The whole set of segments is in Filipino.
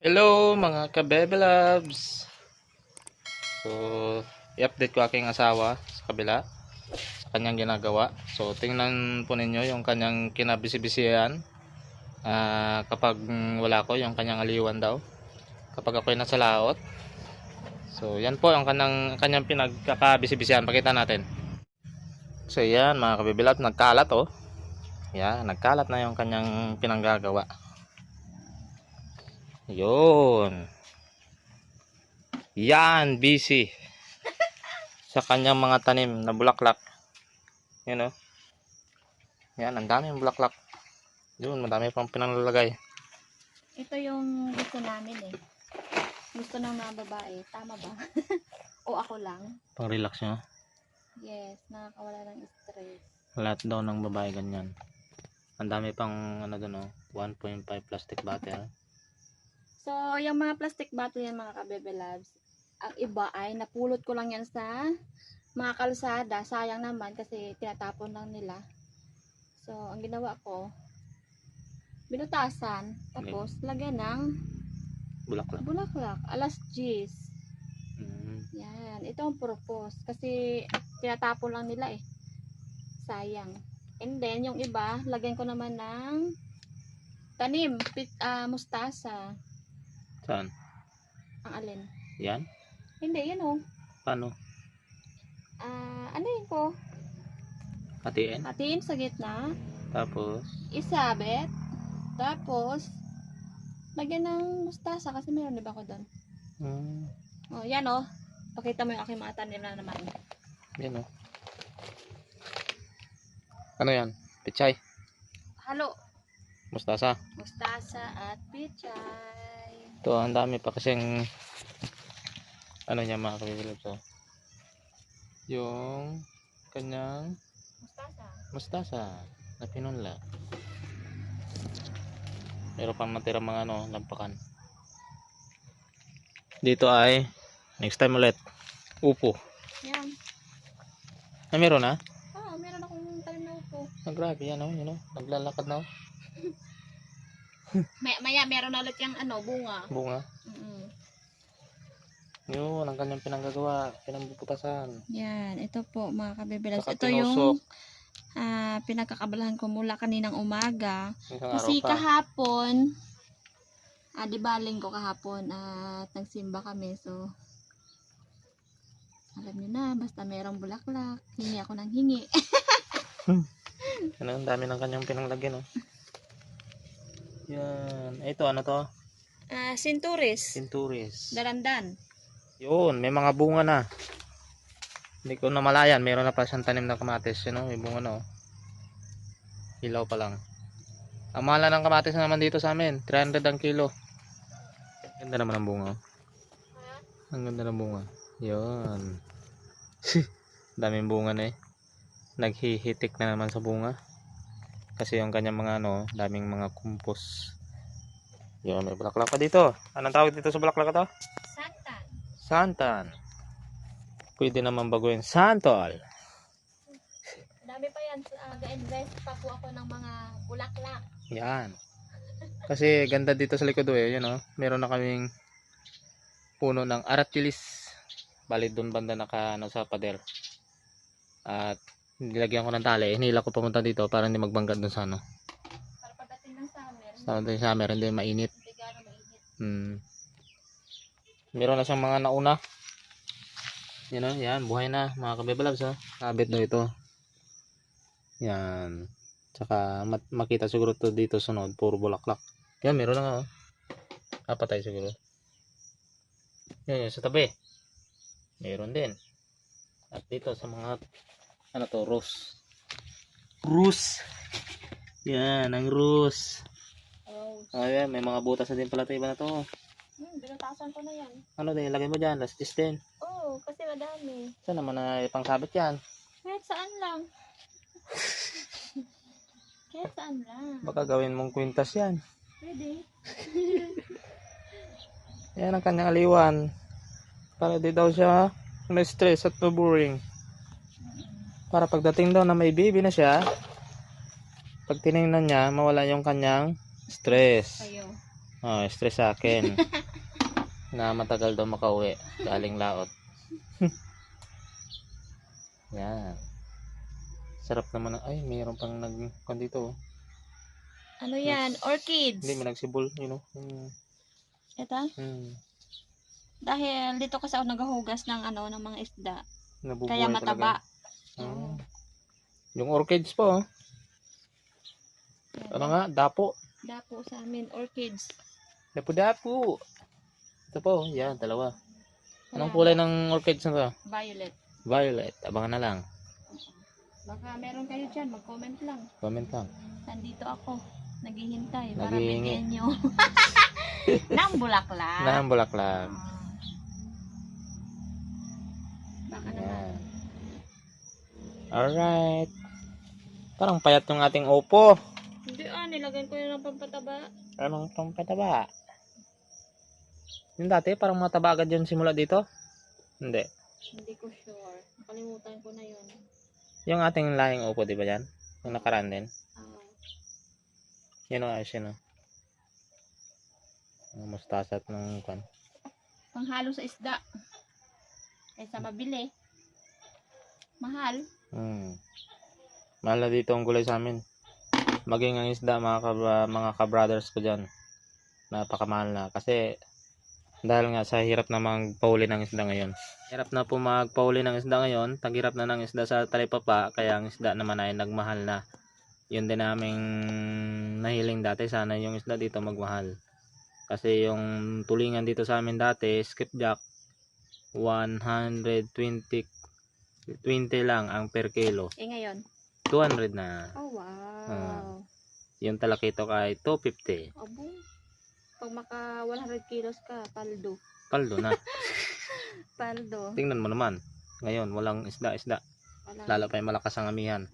Hello mga ka-Bebe Loves. So, i-update ko aking asawa sa kabila sa kanyang ginagawa. So, tingnan po ninyo yung kanyang kinabisi-bisihan kapag wala ko, yung kanyang aliwan daw. Kapag ako'y nasa laot. So, yan po yung kanyang pinagkakabisi-bisihan. Pakita natin. So, yan mga ka-Bebe Loves, nagkalat oh. Yan, nagkalat na yung kanyang pinanggagawa. Yun. Yan, busy sa kanyang mga tanim na bulaklak. Yan o. Yan, ang daming bulaklak. Yun, madami pang pinanlalagay. Ito yung gusto namin eh. Gusto ng mga babae. Tama ba? O ako lang? Pang relax nyo. Yes, nakakawala ng stress. Lahat daw ng babae ganyan. Ang dami pang ano doon o. 1.5 plastic bottle. So, yung mga plastic bottle yan mga ka-Bebe Loves, ang iba ay napulot ko lang yan sa mga kalsada. Sayang naman kasi tinatapon lang nila. So, ang ginawa ko, binutasan. Tapos, lagyan ng Bulaklak. bulaklak. Alas 10. Yan. Ito ang purpose. Kasi, tinatapon lang nila eh. Sayang. And then, yung iba, lagyan ko naman ng tanim. Mustasa. Saan? Ang alin? Yan? Hindi, yan o. Paano? Ano yun ko? Hatiin? Hatiin sa gitna. Tapos? Isabit. Tapos, lagyan ng mustasa kasi meron diba ko doon. O, yan o. Pakita mo yung aking mga tanim na naman. Yan o. Ano yan? Pichay? Halo. Mustasa? Mustasa at pichay. Ito, ang dami pa kasing ano niya mga kabibilog. So, yung kanyang Mustasa. mustasa na pinunla. Meron pang matira mga ano, lampakan. Dito ay next time ulit upo. Yan. Ay meron na? Meron akong tanim na upo. Grabe yan oh, yun oh. Naglalakad na oh. Maya meron na ulit yung bunga. Bunga. Yun, ang kanyang pinanggagawa, pinambubutasan. Yan, ito po mga ka-Bebe Loves. Saka Ito tinusok. yung pinagkakabalahan ko mula kaninang umaga. Isang Kasi araw pa. kahapon, di ba linggo kahapon at nagsimba kami. So, alam niyo na, basta merong bulaklak, hingi ako ng hingi. Ano, ang dami ng kanyang pinanglagyan oh. Yan. Ito, ano to? Sinturis. Sinturis. Darandan. Yun, may mga bunga na. Hindi ko namalayan, meron na pa siyang tanim na kamatis. Yun oh, may bunga na oh. Hilaw pa lang. Ang mahal na ng kamatis naman dito sa amin, 300 ang kilo. Ganda naman ang bunga oh. Ang ganda ng bunga. Yun. Daming bunga na eh. Naghihitik na naman sa bunga. Kasi yung kanyang mga ano, daming mga kumpos. Yun, may bulaklak pa dito. Anong tawag dito sa bulaklak ito? Santan. Santan. Pwede naman baguhin. Santol. Dami pa yan. Ga-invest pa po ako ng mga bulaklak. Yan. Kasi ganda dito sa likod eh. Yun oh. Meron na kaming puno ng aratilis. Bali doon banda naka ano, sa pader. At nilagyan ko ng tali. Hinila ko pamunta dito para hindi magbangga doon sa ano. Para pagdating ng summer, Sa summer hindi mainit. hindi gano'ng mainit. Meron na siyang mga nauna. Yan oh, yan, buhay na mga ka-Bebe Loves oh. Kabit na ito. Yan. Tsaka makita siguro to dito sunod, puro bulaklak. Yan, meron na nga oh. Kapatay siguro. Yan, sa tabi. Meron din. At dito sa mga ano to, rose. Rose. Yan, ang rose. Oh. Ayan, may mga butas na din pala ito. Iba na to. Binutasan ko na yan. Ano din, ilagay mo dyan, last din. Oo, kasi madami. Saan naman na ipangsabit yan? Kahit saan lang. Kahit saan lang. Baka gawin mong kwintas yan. Pwede. Yan ang kanyang aliwan. Para di daw siya na-stress at boring. Para pagdating daw na may baby na siya, pag tinignan niya, mawala yung kanyang stress. Kayo. Oh, stress sa akin. Na matagal daw makauwi. Galing laot. Yan. Sarap naman. Ay, mayroon pang nag dito. Ano yan? Orchids. Hindi, may nagsibol. You know. Ito? Dahil dito kasi ako naghuhugas ng ano, ng mga isda. Nabubuhay Kaya mataba. Talaga. Oo. Yung orchids po. Yan. Ano nga? Dapo. Dapo sa amin. Orchids. Dapo. Ito po. Yan, dalawa. Anong Wala. kulay ng orchids na to? Violet. Violet. Abangan na lang. Baka meron kayo dyan. Mag-comment lang. Comment lang. Nandito ako. Naghihintay. Para Naghihingi. bigyan nyo. Nang bulaklak. Nang bulaklak. Baka naman. Yan. Alright. Parang payat yung ating upo. Hindi nilagyan ko yun ng pampataba. Anong itong pataba? Yung dati parang mataba agad yun simula dito? Hindi. Hindi ko sure. Nakalimutan ko na yun. Yung ating lahing upo, di ba yan? Yung nakaraan din. Ah. Yan o, ayos yun o. Ang mustasa at ng kwan. Panghalo sa isda. Kaysa mabili. Mahal. Mahal na dito ang gulay sa amin. Maging ang isda, mga ka-brothers ko dyan. Napakamahal na. Kasi dahil nga sa hirap na magpauli ng isda ngayon. Hirap na po magpauli ng isda ngayon. Taghirap na ng isda sa talipapa. Kaya ang isda naman ay nagmahal na. Yun din naming nahiling dati. Sana yung isda dito magmahal. Kasi yung tulingan dito sa amin dati, skipjack, 120 lang ang per kilo. Ngayon? 200 na. Oh, wow. Yung talakitok ay 250. Abo. Pag maka 100 kilos ka, paldo. Paldo na. Paldo. Tingnan mo naman. Ngayon, walang isda-isda. Lalo pa yung malakas ang amihan.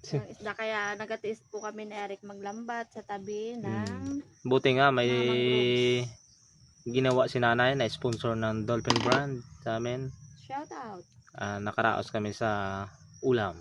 Walang isda, kaya nagatiis po kami ni Eric maglambat sa tabi ng Buti nga may mangroves. ginawa si nanay na sponsor ng Dolphin brand sa amin. Shout out. Nakaraos kami sa ulam.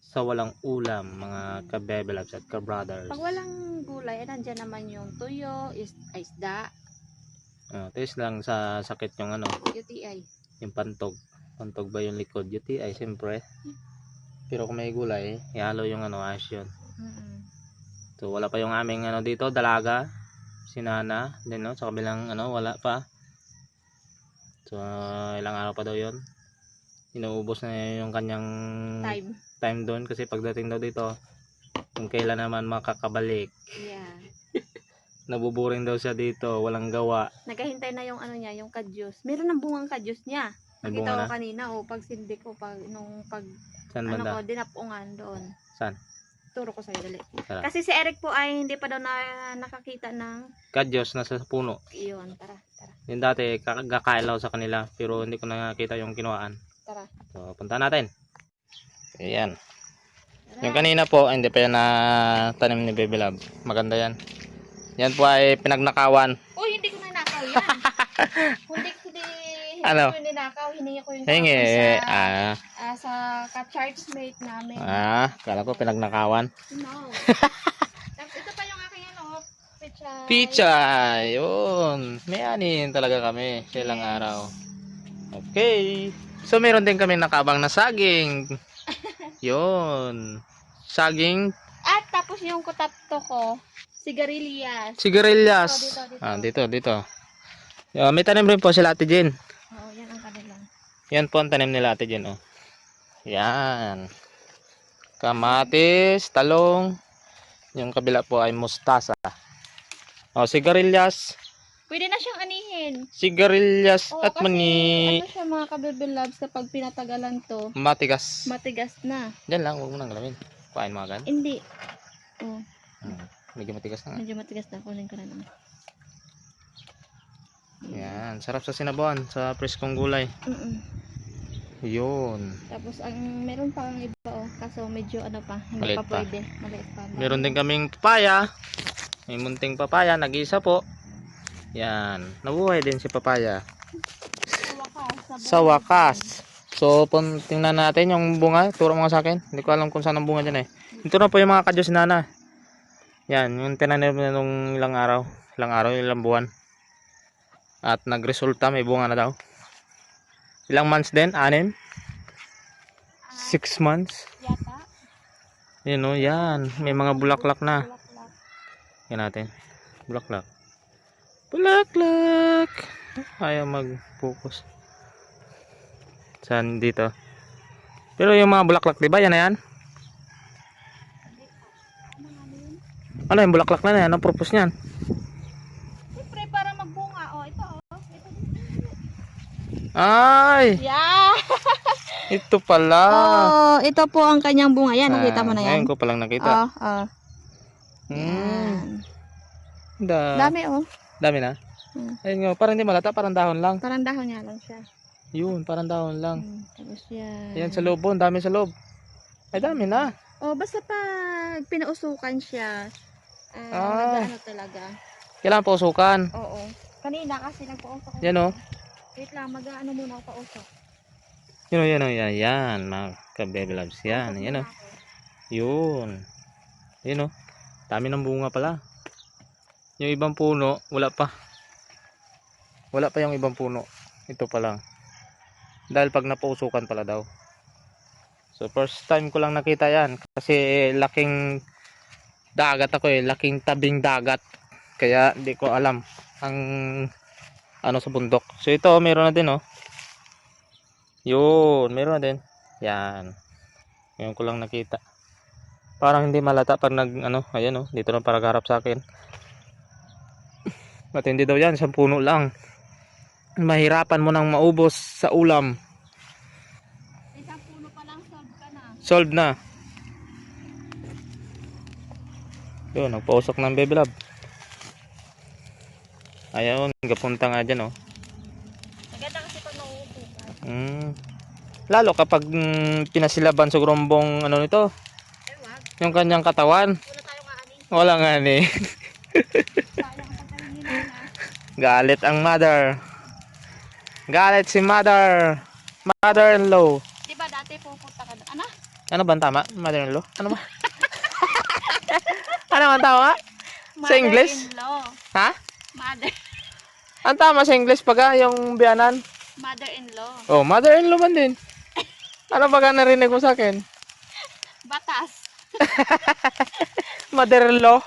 Sa walang ulam, mga ka-baby loves at ka-brothers. Pag walang gulay, nandyan naman yung tuyo, isda, Taste lang sa sakit yung UTI. yung pantog. Pantog ba yung likod? UTI, siyempre. Pero kung may gulay, ihalo yung ayos yun. So wala pa yung aming dito, dalaga. Sinana, din sa kabilang wala pa. So ilang araw pa daw yun. Inuubos na yung kanyang time doon kasi pagdating daw dito, kung kailan naman makakabalik. Yeah. Nabuburing daw siya dito, walang gawa. Naghahintay na yung niya, yung kadyos. Meron ng bungang kadyos niya. May Nakita bunga ko na? kanina, pag sindik ko, pag Saan banda? dinapungan doon. Saan? Turo ko sa'yo, dali. Tara. Kasi si Eric po ay hindi pa daw nakakita ng Kadyos nasa puno. iyon. Tara. Yung dati, kakailaw sa kanila, pero hindi ko nakita yung kinuhaan. Tara. So, punta natin. Ayan. Yung kanina po, hindi pa yan na tanim ni Baby Love. Maganda yan. Yan po ay pinagnakawan. Uy, hindi ko ninakaw yan. hindi Ano? ko ninakaw. Hiningi ko yung Hingi. sa ka-chargemate namin. Kala ko pinagnakawan. No. Tapos ito pa yung aking pichay. Pichay! Yun. May anin talaga kami sa ilang araw. Okay. So, meron din kami nakabang na saging. Yun. Saging. At tapos yung kutapto ko, sigarilyas. Sigarilyas. Dito. Dito. May tanim rin po sila Ate Jen. Oo, yan ang kanila. Yan po ang tanim nila Ate Jen. Oh. Yan. Kamatis, talong. Yung kabila po ay mustasa. Sigarilyas. Pwede na siyang anihin. Sigarilyas Oo, at kasi mani. ano siya mga ka-baby loves, kapag pinatagalan to, Matigas. matigas na. Diyan lang, huwag mo nang galamin. Kuhain mo agad. Hindi. Oh, Medyo matigas na nga. medyo matigas na. Kunin ko na naman. Yan, sarap sa sinabuan, sa preskong gulay. Yun. Tapos meron pa ang iba kaso medyo pa, hindi Maliit pa pa. pwede. Maliit pa. Meron din kaming papaya. May munting papaya, nag-isa po. Yan, nabuhay din si papaya. Sa wakas. So, tingnan natin yung bunga. Turo mo nga sa akin. Hindi ko alam kung saan ang bunga dyan eh. Ito na po yung mga kadyos si Nana. Yan, yung tinanim na nung ilang araw. Ilang araw, ilang buwan. At nagresulta, may bunga na daw. Ilang months din? 6? 6 months. Yata. Yun o, yan. May mga bulaklak na. Bulaklak. Yan natin. Bulaklak. Bulaklak. Ayaw mag-focus. Saan dito? Pero yung mga bulaklak, diba? Yan na yan. Ano yung bulaklak na yan? Anong purpose niyan? Siyempre, para magbunga. Oh, ito oh. Ito. Ay! Yeah! Ito pala. Oh, ito po ang kanyang bunga. Yan, nakita mo na yan. Ngayon ko palang nakita. Oh, oh. Hmm. Yan. Dami oh. Dami na. Ayun nga, parang hindi malata, parang dahon lang. Parang dahon niya lang siya. Yun, parang dahon lang. Tapos yan. Yan sa loob, ang dami sa loob. Ay, dami na. Oh, basta pag pinausukan siya, ano talaga. Kailangan pausukan. Oo. Kanina kasi nagpausok. Yan o. Wait lang, mag-ano muna ako pausok. Yun o, yan o, yan. Yan, mga ka-baby loves. Yan, yan o. Yun. Yun o. Dami ng bunga pala. Yung ibang puno, wala pa. Wala pa yung ibang puno. Ito pa lang. Dahil pag napausukan pala daw. So first time ko lang nakita yan. Kasi laking dagat ako eh. Laking tabing dagat. Kaya hindi ko alam ang ano sa bundok. So ito meron na din oh. Yun, meron na din. Yan. Ngayon ko lang nakita. Parang hindi malata pag nag ano, ayan oh, dito na para harap sa akin. Matindi daw yan, isang puno lang. Mahirapan mo nang maubos sa ulam. Isang puno pa lang, solve ka na. Solved na. Yun, nagpausok ng baby love. Ayun, gapunta nga dyan oh. Maganda kasi pag nauubukan. Lalo kapag pinasilaban sa grumbong ano nito, Wag. yung kanyang katawan. Wala tayong aani. Wala nga ni. Sayang ang pagkain na. Galit ang mother. Galit si mother. Mother-in-law. Diba dati pupunta ka doon? Ano? Ano ba ang tama? Mother-in-law? Ano ba? Ano ba ang tama? Sa English? Mother-in-law. Ha? Mother. Ang tama sa English pag yung biyanan? Mother-in-law. Oh, mother-in-law man din. Ano ba ka narinig mo sa akin? Batas. Mother-in-law?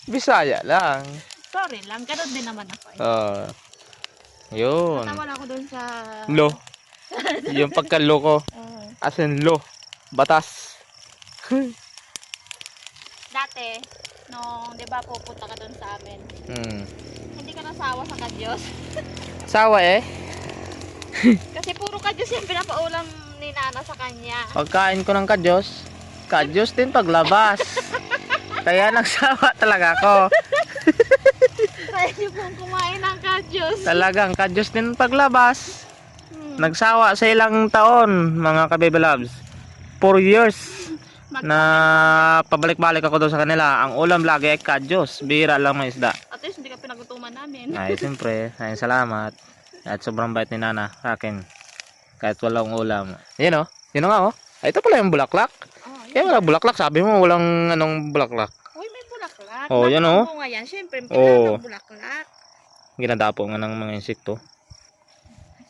Bisaya lang. Sorry lang, ganun din naman ako eh. Yun. Natawa lang ako dun sa... Lo. Yung pagkalo ko. As in lo. Batas. Dati, nung, di ba, pupunta ka dun sa amin. Hindi ka nasawa sa kadyos. Sawa eh. Kasi puro kadyos yung pinapaulam ni Nana sa kanya. Pagkain ko ng kadyos. Kadyos din paglabas. Kaya nagsawa talaga ako. Try niyo pong kumain ng kadyos. Talagang kadyos din paglabas. Nagsawa sa ilang taon, mga ka-baby loves. 4 years na pabalik-balik ako doon sa kanila. Ang ulam lagi ay kadyos. Bira lang may isda. At least hindi ka pinagutuman namin. Ay, siyempre. Ay, salamat. At sobrang bait ni Nana sa akin. Kahit walang ulam. Yan o. Yan nga o. Ay, ito pala yung bulaklak. Kaya wala bulaklak. Sabi mo walang anong bulaklak. Uy, may bulaklak. Oh, yan o. Bunga yan. Siyempre, Oh. ng bulaklak. Ginadapo nga ng mga insekto.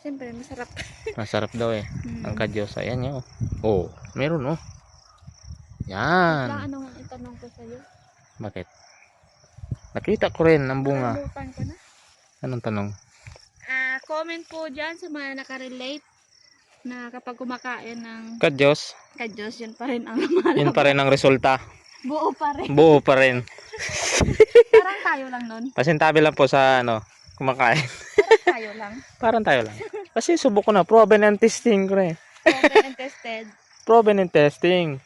Siyempre, masarap. Masarap daw eh. Ang kadyos. Ayan yun. Oh, meron oh. Yan. Ano nga itanong ko sa'yo? Bakit? Nakita ko rin ang bunga. Nakalimutan ko na. Anong tanong? Comment po dyan sa mga nakarelate na kapag kumakain ng Kadyos. kadyos, yun pa rin ang lumalabas. Yun pa rin ang resulta. Buo pa rin. Buo pa rin. Parang tayo lang nun. Pasintabi lang po sa ano, kumakain. Parang tayo lang. Parang tayo lang. Kasi subok ko na. Proven and testing ko rin. Proven and tested. Proven and testing.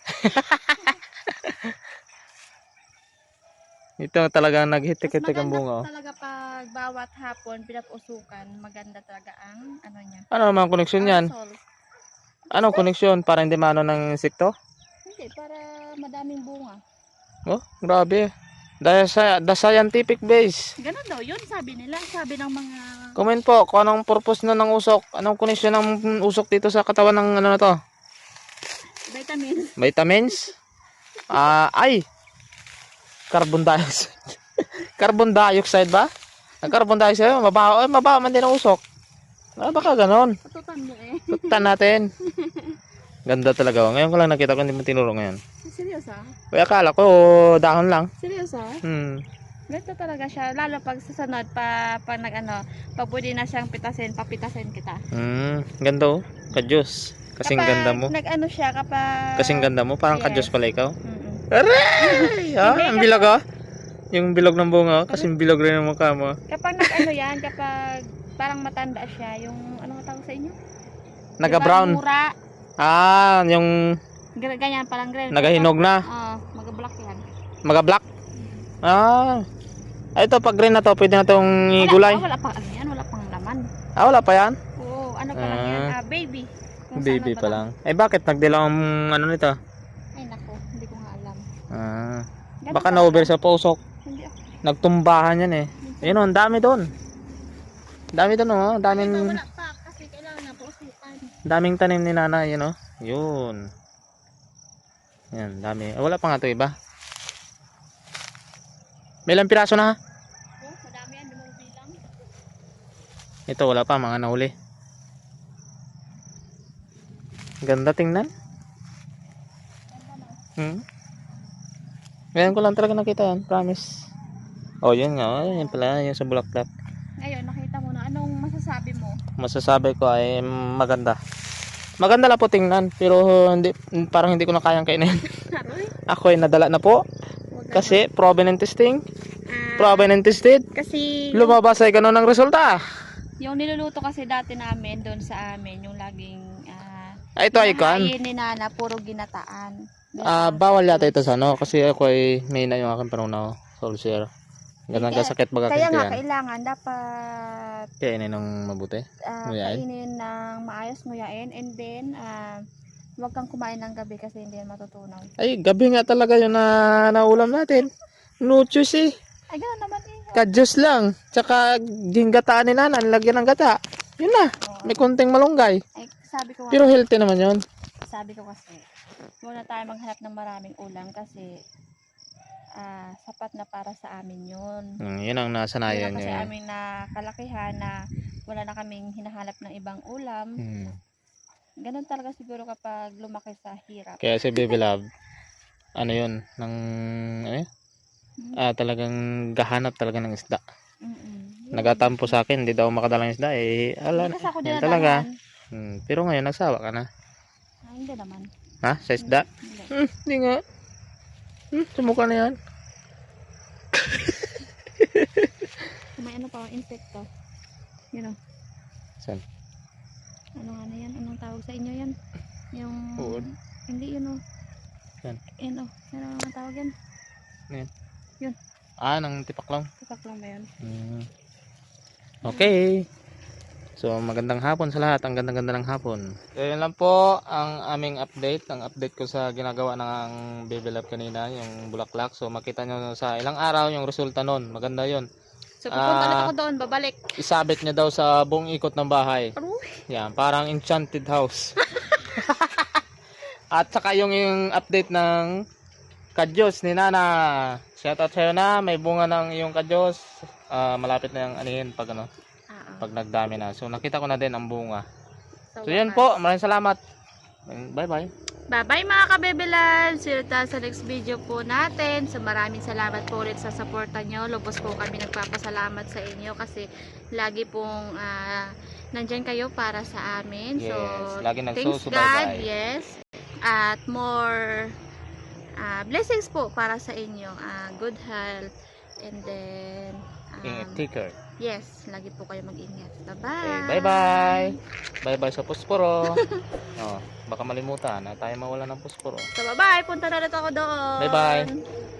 Ito talagang naghitik-hitik ang bunga. Maganda talaga pag bawat hapon pinapausukan, maganda talaga ang ano niya. Ano naman koneksyon yan? Parasol. Anong koneksyon? Para hindi maano ng insekto? Hindi, para madaming bunga. Oh, grabe. Dahil sa the scientific base. Ganun daw, yun sabi nila. Sabi ng mga... Comment po kung anong purpose na ng usok. Anong koneksyon ng usok dito sa katawan ng ano na to? Vitamins. Vitamins? Ay! Carbon dioxide. Carbon dioxide ba? Ang carbon dioxide, mabaho. Ay, mabaho man din ang usok. Ah, baka ganon. Patutan mo eh. Tutan natin. Ganda talaga. Oh. Ngayon ko lang nakita ko, hindi mo tinuro ngayon. Seryoso? Kaya akala ko, dahon lang. Seryoso? Hmm. Ganito talaga siya. Lalo pag susunod, pag nag-ano, pag pwede na siyang pitasin, papitasin kita. Ganda oh. Kadyos. Kasing ganda mo. Nag-ano siya, kapag... Kasing ganda mo. Parang Yes. kadyos pala ikaw. Mm-mm. Aray! Ah, Hindi, ang bilog ah. Yung bilog ng bunga. Kasing bilog rin ang mukha mo. Kapag nag-ano yan, kapag parang matanda siya, yung ano tawag sa inyo? Naga-brown. Diba, mura. Ah, yung Ganyan, parang green. nagahinog na. Oo, mag-black yan. Maga-black. Ah. Ay, ito, pag green na to, pwede na itong igulay. Wala pang ano yan, wala pang laman. Ah, wala pa yan? Oo, ano pa lang yan? Baby. Kung Baby saan pa lang. Eh, bakit? Nagdilaw ang ano nito? Ay, nako, hindi ko nga alam. Ah. Ganun Baka talaga. na-over sa pusok. Hindi ako. Nagtumbahan yan eh. Ayun oh, ang dami doon. Dami doon oh. Daming, Wala pa, kasi kailangan na pusukan. daming tanim ni nanay, yun oh. Yun. Yan, dami. Ah, wala pa nga ito iba. May ilang piraso na ha? Oo, madami yan, hindi mo bilang. Ito wala pa, mga nahuli. Ganda tingnan. Ngayon ko lang talaga nakita yan, promise. Oh, yun nga, oh, yun pala, yun sa bulaklak. Ngayon, nakita mo na, anong masasabi mo? Masasabi ko ay maganda. Maganda lang po tingnan, pero hindi, parang hindi ko na kayang kainin. Aroy, Ako ay nadala na po. wag ka Kasi provenance testing, na. provenance tested. Kasi Lumabas ay ganun ang resulta. yung niluluto kasi dati namin doon sa amin, yung laging Ay, ito ay kan. nahain ni Nana, puro ginataan. Bawal yata ito sa ano, kasi ako ay may na yung aking panunaw. Soldier. Ganang kasakit baga Kaya nga, yan. kailangan dapat Kainin ng mabuti. Nguyain. kainin ng maayos, nguyain, and then huwag kang kumain ng gabi kasi hindi yan matutunaw. Ay, gabi nga talaga yun na naulam natin. No choice eh. Ay, gano'n naman eh. Kadyos lang. Tsaka yung gataan ni Nana, nilagyan ng gata. Yun na. Oo. May konting malunggay. Ay, sabi ko, Pero healthy naman yun. sabi ko kasi, muna tayo maghanap ng maraming ulam kasi sapat na para sa amin yun. Yun ang nasanayan Yun ang nyo. kasi aming nakalakihan na wala na kaming hinahanap ng ibang ulam. Ganun talaga siguro kapag lumaki sa hirap. Kaya si Baby Love, ano yun, ng, ano yun? Talagang gahanap talaga ng isda. Nagatampo sa akin, hindi daw makadalang isda. Eh, ala, Hindi kasi ako yan dinadahan. talaga. Pero ngayon, nagsawa ka na. Hindi naman. Ha? Sa isda? Hindi. Hindi nga. Sumuka na yan. May ano pa, insekto. Yun o. Saan? Ano nga na yan? Anong tawag sa inyo yan? Yung... Uod? Hindi yun o. Saan? Yun o. Ano ang tawag yan? Nang tipaklong. Tukak lang ba yun? Okay. So, magandang hapon sa lahat. Ang ganda-ganda ng hapon. So, yun lang po ang aming update. Ang update ko sa ginagawa ng Baby Love kanina, yung bulaklak. So, makita nyo sa ilang araw yung resulta nun. Maganda yun. So, pupunta ulit ako doon. Babalik. Isabit niya daw sa buong ikot ng bahay. Aruy. Yan, parang enchanted house. At saka yung update ng kadyos ni Nana. Shoutout sa'yo na. May bunga ng iyong kadyos. Malapit na yung anihin pag ano. Pag nagdami na. So nakita ko na din ang bunga. So yun po. Maraming salamat. Bye bye. Bye-bye mga kabebelan. See you tayo sa next video po natin. So maraming salamat po ulit sa suporta nyo. Lubos po kami nagpapasalamat sa inyo kasi lagi pong nandyan kayo para sa amin. Yes, So lagi thanks nagsusubaybay. God. Yes. At more blessings po para sa inyo. Good health. And then Ticker. yes, lagi po kayo mag-ingat. Bye-bye. Okay, bye bye. Bye bye sa posporo. Baka malimutan na tayo mawala ng posporo. So bye-bye. Punta na ulit ako doon. Bye bye.